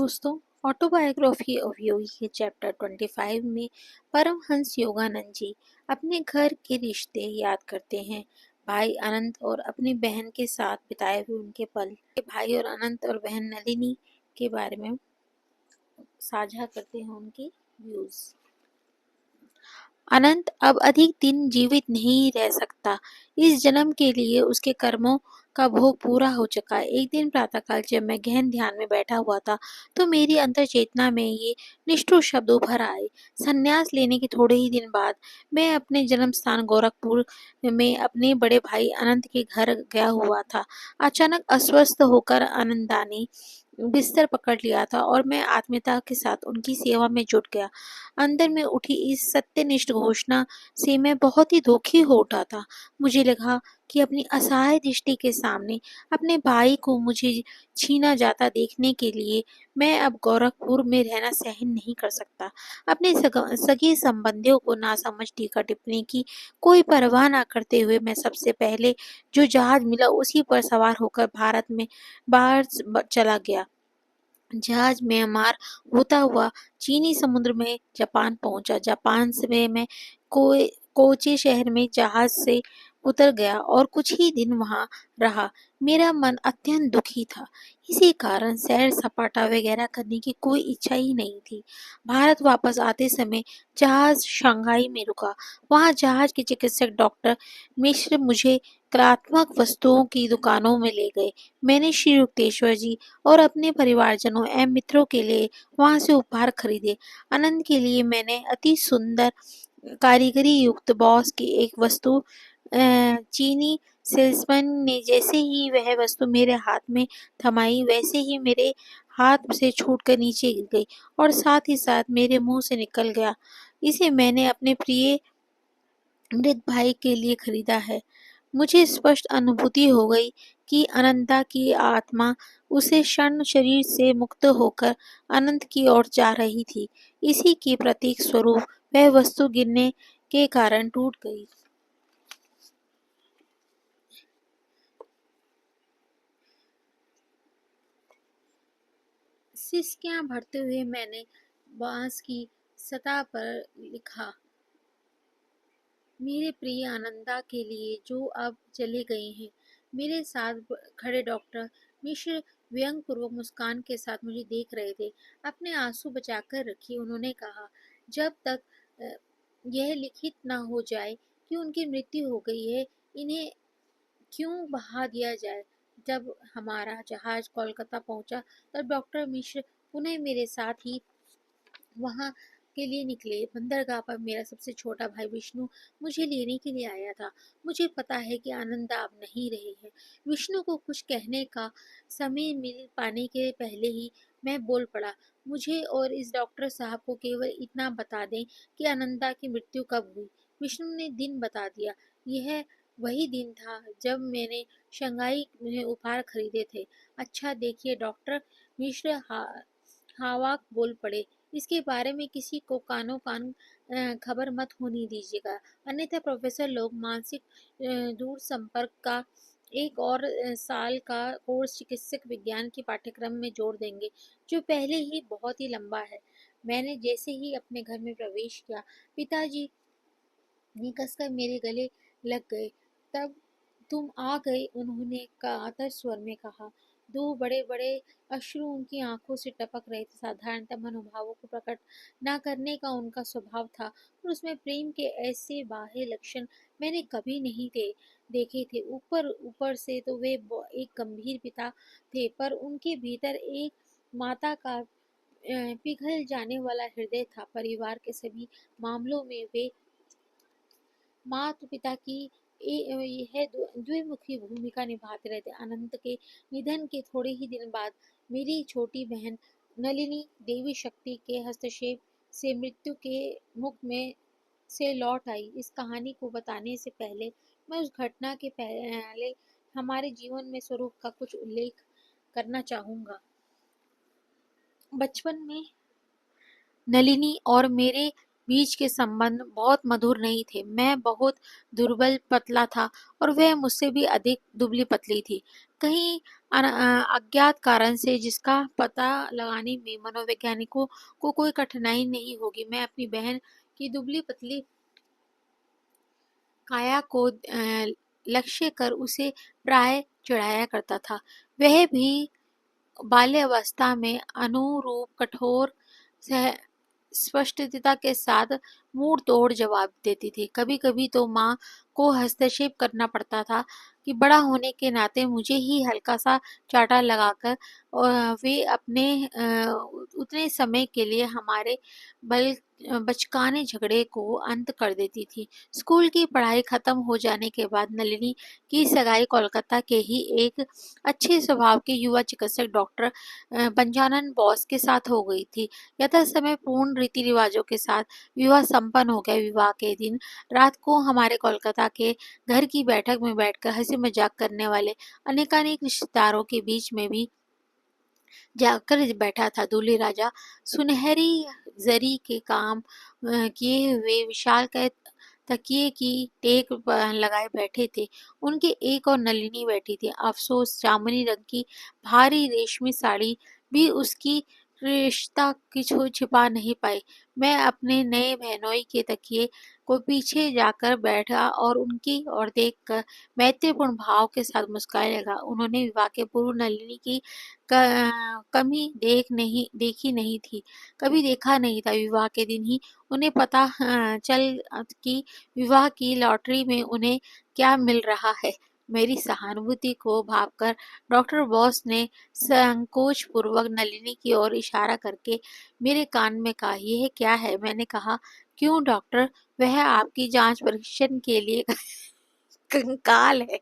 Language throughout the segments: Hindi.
दोस्तों, ऑटोबायोग्राफी ऑफ योगी के चैप्टर 25 में परमहंस योगानंद जी अपने घर के रिश्ते याद करते हैं। भाई अनंत और अपनी बहन के साथ बिताए हुए उनके पल। भाई और अनंत और बहन नलिनी के बारे में साझा करते हैं उनके व्यूज। अनंत अब अधिक दिन जीवित नहीं रह सकता। इस जन्म के लिए उसके कर्मों का भोग पूरा हो चुका है। एक दिन प्रातःकाल जब मैं गहन ध्यान में बैठा हुआ था तो मेरी अंतर चेतना में ये निष्ठुर शब्द उभर आए। संन्यास लेने के थोड़े ही दिन बाद मैं अपने जन्म स्थान गोरखपुर में अपने बड़े भाई अनंत के घर गया हुआ था। अचानक अस्वस्थ होकर आनंदा ने बिस्तर पकड़ लिया था और मैं आत्मीयता के साथ उनकी सेवा में जुट गया। अंदर में उठी इस सत्यनिष्ठ घोषणा से मैं बहुत ही दुखी हो उठा था। मुझे लगा कि अपनी असहाय दृष्टि के सामने अपने भाई को मुझे छीना जाता देखने के लिए मैं अब गोरखपुर में रहना सहन नहीं कर सकता। अपने सगे संबंधियों को नासमझ टीका टिप्पणी की कोई परवाह न करते हुए मैं सबसे पहले जो जहाज मिला उसी पर सवार होकर भारत में बाहर चला गया। जहाज म्यांमार होता हुआ चीनी समुद्र में जापान पहुंचा। जापान से मैं कोचे शहर में जहाज से उतर गया और कुछ ही दिन वहां रहा। मेरा मन अत्यंत दुखी था। इसी कारण सैर सपाटा वगैरह करने की कोई इच्छा ही नहीं थी। भारत वापस आते समय जहाज शंघाई में रुका। वहां जहाज के चिकित्सक डॉक्टर मिश्र मुझे कलात्मक वस्तुओं की दुकानों में ले गए। मैंने श्री युक्तेश्वर जी और अपने परिवारजनों एवं मित्रों के लिए वहां से उपहार खरीदे। आनंद के लिए मैंने अति सुंदर कारीगरी युक्त बॉस की एक वस्तु चीनी सेल्समैन ने जैसे ही वह वस्तु मेरे हाथ में थमाई वैसे ही मेरे हाथ से छूटकर नीचे गिर गई और साथ ही साथ मेरे मुंह से निकल गया। इसे मैंने अपने प्रिय मृत भाई के लिए खरीदा है। मुझे स्पष्ट अनुभूति हो गई कि अनंता की आत्मा उसे क्षण शरीर से मुक्त होकर अनंत की ओर जा रही थी। इसी के प्रतीक स्वरूप वह वस्तु गिरने के कारण टूट गई। सिसकियां भरते हुए मैंने बांस की सतह पर लिखा, मेरे प्रिय आनंदा के लिए जो अब चले गए हैं। मेरे साथ खड़े डॉक्टर मिश्र व्यंगपूर्वक मुस्कान के साथ मुझे देख रहे थे। अपने आंसू बचाकर रखिए, उन्होंने कहा। जब तक यह लिखित न हो जाए कि उनकी मृत्यु हो गई है, इन्हें क्यों बहा दिया जाए। जब हमारा जहाज कोलकाता पहुंचा तब डॉक्टर मिश्र पुनः मेरे साथ ही वहां के लिए निकले। बंदरगाह पर मेरा सबसे छोटा भाई विष्णु मुझे लेने के लिए आया था। मुझे पता है कि आनंदा अब नहीं रही है। विष्णु को कुछ कहने का समय मिल पाने के पहले ही मैं बोल पड़ा, मुझे और इस डॉक्टर साहब को केवल इतना बता दें कि आनंदा की मृत्यु कब हुई। विष्णु ने दिन बता दिया। यह वही दिन था जब मैंने शंघाई में उपहार खरीदे थे। अच्छा देखिए डॉक्टर मिश्र हावाक बोल पड़े, इसके बारे में किसी को कानो कान खबर मत होने दीजिएगा, अन्यथा प्रोफेसर लोग मानसिक दूर संपर्क का एक और साल का कोर्स चिकित्सक विज्ञान के पाठ्यक्रम में जोड़ देंगे, जो पहले ही बहुत ही लंबा है। मैंने जैसे ही अपने घर में प्रवेश किया, पिताजी ने कसकर मेरे गले लग गए। तब तुम आ गए, उन्होंने कातर स्वर में कहा। दो बड़े बड़े अश्रु उनकी आंखों से टपक रहे थे। साधारणतः मनोभावों को प्रकट न करने का उनका स्वभाव था और उसमें प्रेम के ऐसे बाह्य लक्षण मैंने कभी नहीं देखे थे। ऊपर ऊपर से तो वे एक गंभीर पिता थे, पर उनके भीतर एक माता का पिघल जाने वाला हृदय था। परिवार के सभी मामलों में वे माता पिता की यह द्विमुखी भूमिका निभाते रहते। अनंत के निधन के थोड़े ही दिन बाद मेरी छोटी बहन नलिनी देवी शक्ति के हस्तक्षेप से मृत्यु के मुख में से लौट आई। इस कहानी को बताने से पहले मैं उस घटना के पहले हमारे जीवन में स्वरूप का कुछ उल्लेख करना चाहूंगा। बचपन में नलिनी और मेरे बीच के संबंध बहुत मधुर नहीं थे। मैं बहुत दुर्बल पतला था और वह मुझसे भी अधिक दुबली पतली थी। कहीं अज्ञात कारण से जिसका पता लगाने में मनोवैज्ञानिकों को कोई कठिनाई नहीं होगी, मैं अपनी बहन की दुबली पतली काया को लक्ष्य कर उसे प्राय चिढ़ाया करता था। वह भी बाल्यावस्था में अनुरूप कठोर सह स्पष्टता के साथ मुंह तोड़ जवाब देती थी। कभी-कभी तो माँ को हस्तक्षेप करना पड़ता था कि बड़ा होने के नाते मुझे ही हल्का सा चांटा लगाकर वे अपने उतने समय के लिए हमारे बल बचकाने झगड़े को अंत कर देती थी। स्कूल की पढ़ाई खत्म हो जाने के बाद नलिनी की सगाई कोलकाता के ही एक अच्छे स्वभाव के युवा चिकित्सक डॉक्टर पंचानन बोस के साथ हो गई थी। यथा समय पूर्ण रीति रिवाजों के साथ विवाह संपन्न हो गया। विवाह के दिन रात को हमारे कोलकाता के घर की बैठक में बैठकर हंसी मजाक करने वाले अनेकानेक रिश्तेदारों के बीच में भी जाकर बैठा था दूल्हे राजा सुनहरी जरी के काम किए हुए विशालकाय तकिए की टेक लगाए बैठे थे। उनके एक और नलिनी बैठी थी। अफसोस जामुनी रंग की भारी रेशमी साड़ी भी उसकी रिश्ता किछु छिपा नहीं पाई। मैं अपने नए बहनोई के तकिए को पीछे जाकर बैठा और उनकी ओर देखकर मैत्रीपूर्ण भाव के साथ मुस्कुराने लगा। उन्होंने विवाह के पूर्व नलिनी की कमी देखी नहीं थी, कभी देखा नहीं था। विवाह के दिन ही उन्हें पता चल कि विवाह की लॉटरी में उन्हें क्या मिल रहा है। मेरी सहानुभूति को भांपकर डॉक्टर बॉस ने संकोच पूर्वक नलिनी की ओर इशारा करके मेरे कान में कहा, यह क्या है? मैंने कहा, क्यों डॉक्टर, वह आपकी जांच परीक्षण के लिए कंकाल है।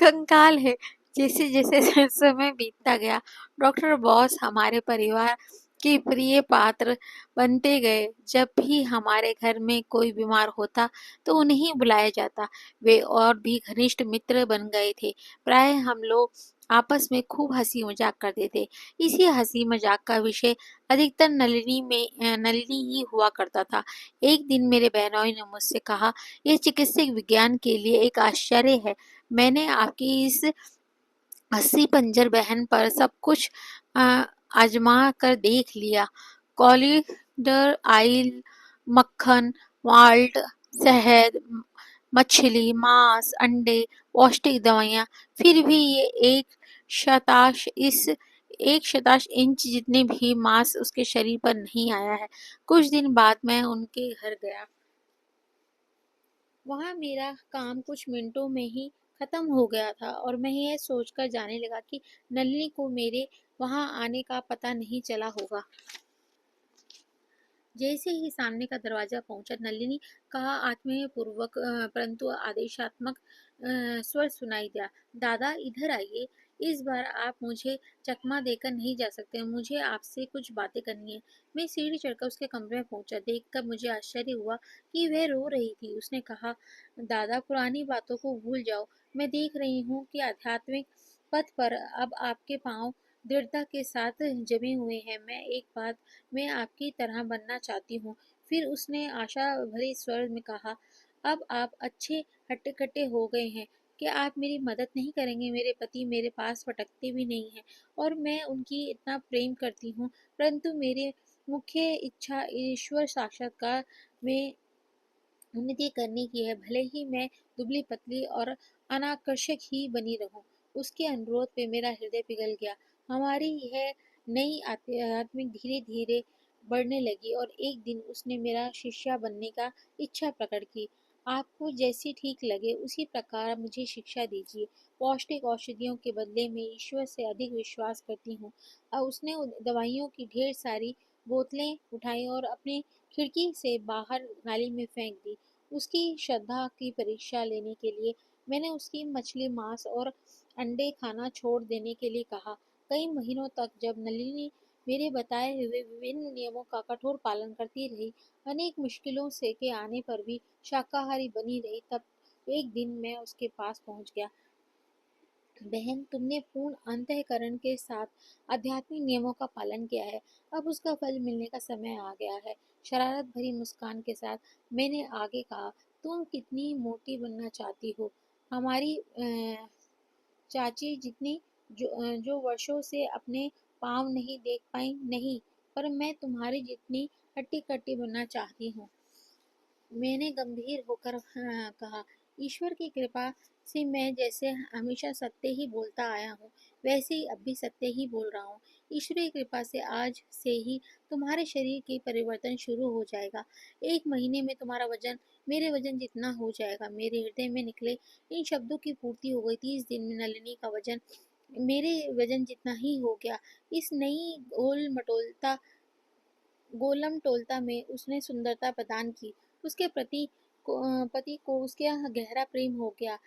कंकाल है। जैसे जैसे समय बीतता गया डॉक्टर बॉस हमारे परिवार के प्रिय पात्र बनते गए। जब भी हमारे घर में कोई बीमार होता तो उन्हें बुलाया जाता। वे और भी घनिष्ठ मित्र बन गए थे। प्राय हम लोग आपस में खूब हंसी मजाक करते थे। इसी हंसी मजाक का विषय अधिकतर नलिनी ही हुआ करता था। एक दिन मेरे बहनोई ने मुझसे कहा, यह चिकित्सक विज्ञान के लिए एक आश्चर्य है। मैंने आपकी इस अस्सी पंजर बहन पर सब कुछ आजमा कर देख लिया। कॉरिडोर आइल, मक्खन, माल्ट, शहद, मछली, मांस, अंडे, पौष्टिक दवाइयाँ, फिर भी ये शतांश इस 1 शतांश इंच जितने भी मांस उसके शरीर पर नहीं आया है। कुछ दिन बाद मैं उनके घर गया। वहाँ मेरा काम कुछ मिनटों में ही खत्म हो गया था और मैं यह सोचकर जाने लगा कि नलिनी को मेरे वहाँ आने का पता नहीं चला होगा। जैसे ही सामने का दरवाजा पहुंचा, नलिनी का आत्मीय पूर्वक परंतु आदेशात्मक स्वर सुनाई दिया, दादा इधर आइए। इस बार आप मुझे चकमा देकर नहीं जा सकते, मुझे आपसे कुछ बातें करनी है। मैं सीढ़ी चढ़कर उसके कमरे में पहुंचा। देखकर मुझे आश्चर्य हुआ कि वह रो रही थी। उसने कहा, दादा पुरानी बातों को भूल जाओ। मैं देख रही हूँ कि आध्यात्मिक पथ पर अब आपके पांव दृढ़ता के साथ जमे हुए हैं। मैं आपकी तरह बनना चाहती हूँ। फिर उसने आशा भरे स्वर में कहा, अब आप अच्छे हट्टे कट्टे हो गए हैं। क्या आप मेरी मदद नहीं करेंगे? मेरे पति मेरे पास भटकते भी नहीं हैं और मैं उनकी इतना प्रेम करती हूँ, परंतु मेरे मुख्य इच्छा ईश्वर साक्षात्कार में उन्नति करने की है, भले ही मैं दुबली पतली और अनाकर्षक ही बनी रहूं। उसके अनुरोध पे मेरा हृदय पिघल गया। हमारी यह नई आत्मिक धीरे धीरे बढ़ने लगी और एक दिन उसने मेरा शिष्या बनने का इच्छा प्रकट की। आपको जैसी ठीक लगे उसी प्रकार मुझे शिक्षा दीजिए। पौष्टिक औषधियों के बदले में ईश्वर से अधिक विश्वास करती हूँ। उसने दवाइयों की ढेर सारी बोतलें उठाई और अपनी खिड़की से बाहर नाली में फेंक दी। उसकी श्रद्धा की परीक्षा लेने के लिए मैंने उसकी मछली, मांस और अंडे खाना छोड़ देने के लिए कहा। कई महीनों तक जब नलिनी मेरे बताए हुए विभिन्न नियमों का कठोर पालन करती रही, अनेक मुश्किलों से के आने पर भी शाकाहारी बनी रही, तब एक दिन मैं उसके पास पहुंच गया। बहन, तुमने पूर्ण अंतःकरण के साथ आध्यात्मिक नियमों का पालन किया है। अब उसका फल मिलने का समय आ गया है। शरारत भरी मुस्कान के साथ मैंने आगे कहा, तुम कितनी मोटी बनना चाहती हो? हमारी चाची जितनी, जो वर्षों से अपने पाँव नहीं देख पाई, नहीं, पर मैं तुम्हारी जितनी हट्टी कट्टी बनना चाहती हूँ। मैंने गंभीर होकर कहा, ईश्वर की कृपा से मैं जैसे हमेशा सत्य ही बोलता आया हूँ, वैसे ही अब भी सत्य ही बोल रहा हूँ। ईश्वरीय कृपा से आज से ही तुम्हारे शरीर की परिवर्तन शुरू हो जाएगा। 1 महीने में तुम्हारा वजन मेरे वजन जितना हो जाएगा। मेरे हृदय में निकले इन शब्दों की पूर्ति हो गई। 30 दिन में नलिनी का वजन मेरे वजन जितना ही हो गया। इस नई गोलम टोलता में उसने सुंदरता प्रदान की। उसके पति को उसके यहाँ गहरा प्रेम हो गया।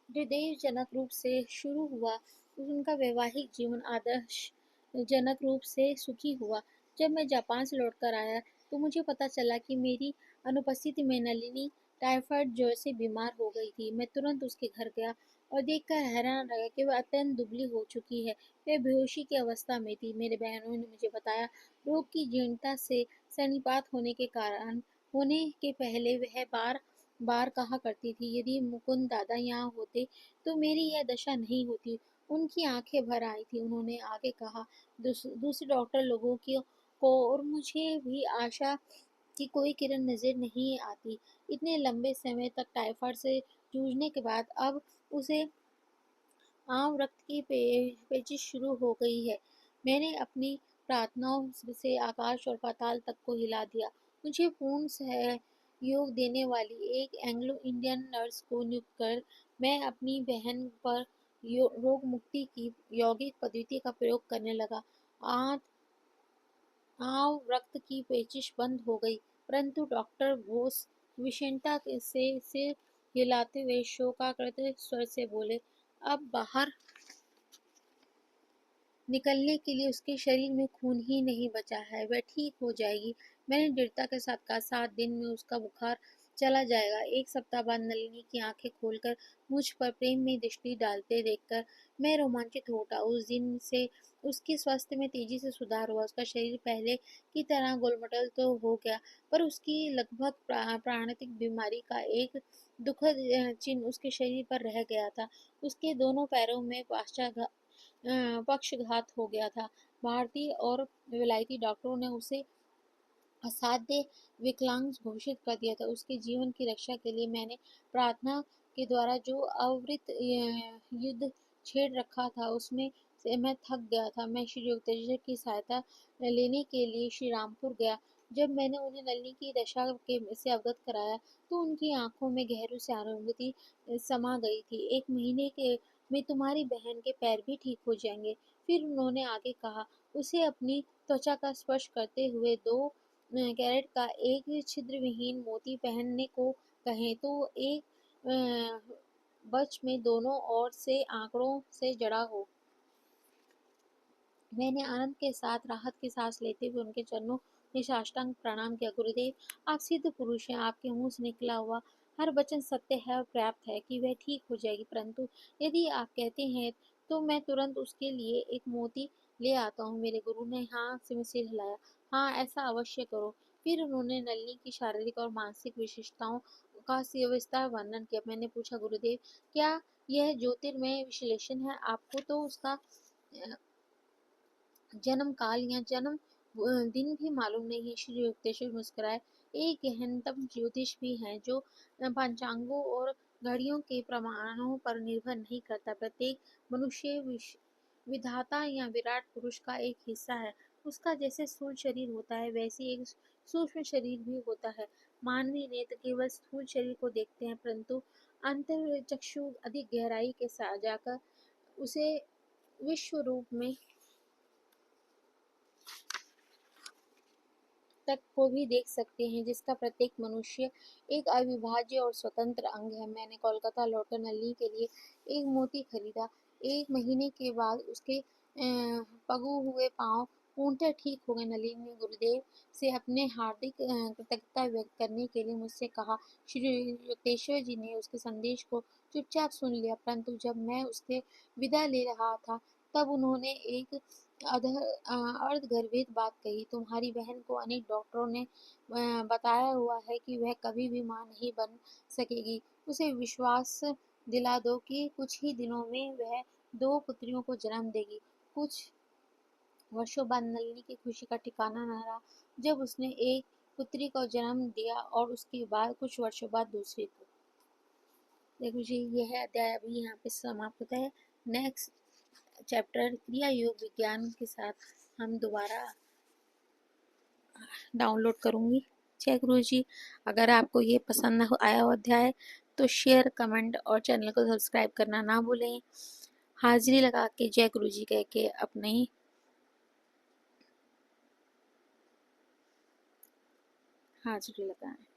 हृदयजनक रूप से शुरू हुआ उनका वैवाहिक जीवन, आदर्श जनक रूप से सुखी हुआ। जब मैं जापान से लौटकर आया तो मुझे पता चला कि मेरी अनुपस्थिति में नलिनी टाइफाइड ज्वर से बीमार हो गई थी। मैं तुरंत उसके घर गया और देखकर हैरान रह गया कि वह अत्यंत दुबली हो चुकी है। वह बेहोशी की अवस्था में थी। मेरे बहनों ने मुझे बताया, रोग की जीर्णता से सन्निपात होने के पहले वह बार बार कहा करती थी, यदि मुकुंद दादा यहाँ होते तो मेरी यह दशा नहीं होती। उनकी आंखें भर आई थी। उन्होंने आगे कहा, दूसरे डॉक्टर लोगों की को और मुझे भी आशा की कोई किरण नजर नहीं आती। इतने लंबे समय तक टाइफाइड से जूझने के बाद अब उसे आम रक्त की पेचिश शुरू हो गई है। मैंने अपनी प्रार्थनाओं से आकाश और पाताल तक को हिला दिया। मुझे पूर्ण सहयोग देने वाली एक एंग्लो इंडियन नर्स को नियुक्त कर मैं अपनी बहन पर रोग मुक्ति की यौगिक पद्धति का प्रयोग करने लगा। आज आव रक्त की पेचिश बंद हो गई, परंतु डॉक्टर बोस विषण्णता से सिर हिलाते हुए शोकाकुल स्वर से बोले, अब बाहर निकलने के लिए उसके शरीर में खून ही नहीं बचा है। वह ठीक हो जाएगी। मैंने दृढ़ता के साथ कहा, 7 दिन में उसका बुखार चला जाएगा। 1 सप्ताह बाद नलिनी की आंखें खोलकर मुझ पर प्रेम में दृष्टि डालते देखकर मैं रोमांचित हो उठा। उस दिन से उसके स्वास्थ्य में तेजी से सुधार हुआ। उसका शरीर पहले की तरह गोलमटोल तो हो गया, पर उसकी लगभग प्राणघातिक बीमारी का एक दुखद चिन्ह उसके शरीर पर रह गया था। उसके दोनों पैरों में पक्षघात हो गया था। भारतीय और विलायती डॉक्टरों ने उसे असाध्य विकलांग घोषित कर दिया था। उसके जीवन की रक्षा के लिए मैंने प्रार्थना के द्वारा जो अविरत युद्ध छेड़ रखा था, उसमें से मैं थक गया था। मैं श्री युक्तेश्वर की सहायता लेने के लिए श्री रामपुर गया। जब मैंने उन्हें नलिनी की दशा के से अवगत कराया तो उनकी आंखों में गहरी सहानुभूति समा गई थी। 1 महीने के में तुम्हारी बहन के पैर भी ठीक हो जाएंगे। फिर उन्होंने आगे कहा, उसे अपनी त्वचा का स्पर्श करते हुए 2 कैरेट का एक छिद्र विहीन मोती पहनने को कहें तो एक बच में दोनों ओर से आंकड़ों से जड़ा हो। मैंने आनंद के साथ राहत की सांस लेते हुए उनके चरणों में साष्टांग प्रणाम किया। गुरुदेव, आप सिद्ध पुरुष हैं। आपके मुंह से निकला हुआ हर वचन सत्य है और पर्याप्त है कि वह ठीक हो जाएगी, परंतु यदि आप कहते हैं तो मैं तुरंत उसके लिए एक मोती ले आता हूँ। मेरे गुरु ने हाँ से सिर हिलाया। हाँ, ऐसा अवश्य करो। फिर उन्होंने नलिनी की शारीरिक और मानसिक विशेषताओं का सविस्तार वर्णन किया। मैंने पूछा, गुरुदेव, क्या यह ज्योतिर्मय विश्लेषण है? आपको तो उसका जन्म काल या जन्म दिन भी मालूम नहीं है। श्री युक्तेश्वर मुस्कुराए। एक गहनतम ज्योतिष भी है जो पंचांगों और घड़ियों के प्रमाणों पर निर्भर नहीं करता। प्रत्येक मनुष्य विधाता या विराट पुरुष का एक हिस्सा है। उसका जैसे स्थूल शरीर होता है, वैसे एक सूक्ष्म शरीर भी होता है। मानवीय नेत्र केवल स्थूल शरीर को देखते हैं, परंतु अंतर चक्षु अधिक गहराई के साथ जाकर उसे विश्व रूप में तक को भी देख सकते हैं, जिसका प्रत्येक मनुष्य एक अविभाज्य और स्वतंत्र अंग है। मैंने कोलकाता लौटकर नलिनी के लिए एक मोती खरीदा। 1 महीने के बाद उसके पगू हुए पांव पूर्णतः ठीक हो गए। नलिनी ने गुरुदेव से अपने हार्दिक कृतज्ञता व्यक्त करने के लिए मुझसे कहा। श्री युक्तेश्वर जी ने उसके संदेश को चुपचाप सुन लिया, परंतु जब मैं उससे विदा ले रहा था तब उन्होंने एक अर्धगर्भित बात कही। तुम्हारी बहन को अनेक डॉक्टरों ने बताया हुआ है कि वह कभी भी मां नहीं बन सकेगी। उसे विश्वास दिला दो कि कुछ ही दिनों में वह 2 पुत्रियों को जन्म देगी। कुछ वर्षों बाद नलिनी की खुशी का ठिकाना न रहा जब उसने एक पुत्री को जन्म दिया और उसके बाद कुछ वर्षों बाद दूसरी को। देखो जी, यह अध्याय अभी यहाँ पे समाप्त होता है। नेक्स्ट चैप्टर क्रिया योग विज्ञान के साथ हम दोबारा डाउनलोड करूँगी। जय गुरु जी। अगर आपको ये पसंद आया हो अध्याय तो शेयर, कमेंट और चैनल को सब्सक्राइब करना ना भूलें। हाजिरी लगा के जय गुरु जी कह के अपने हाजिरी लगाएं।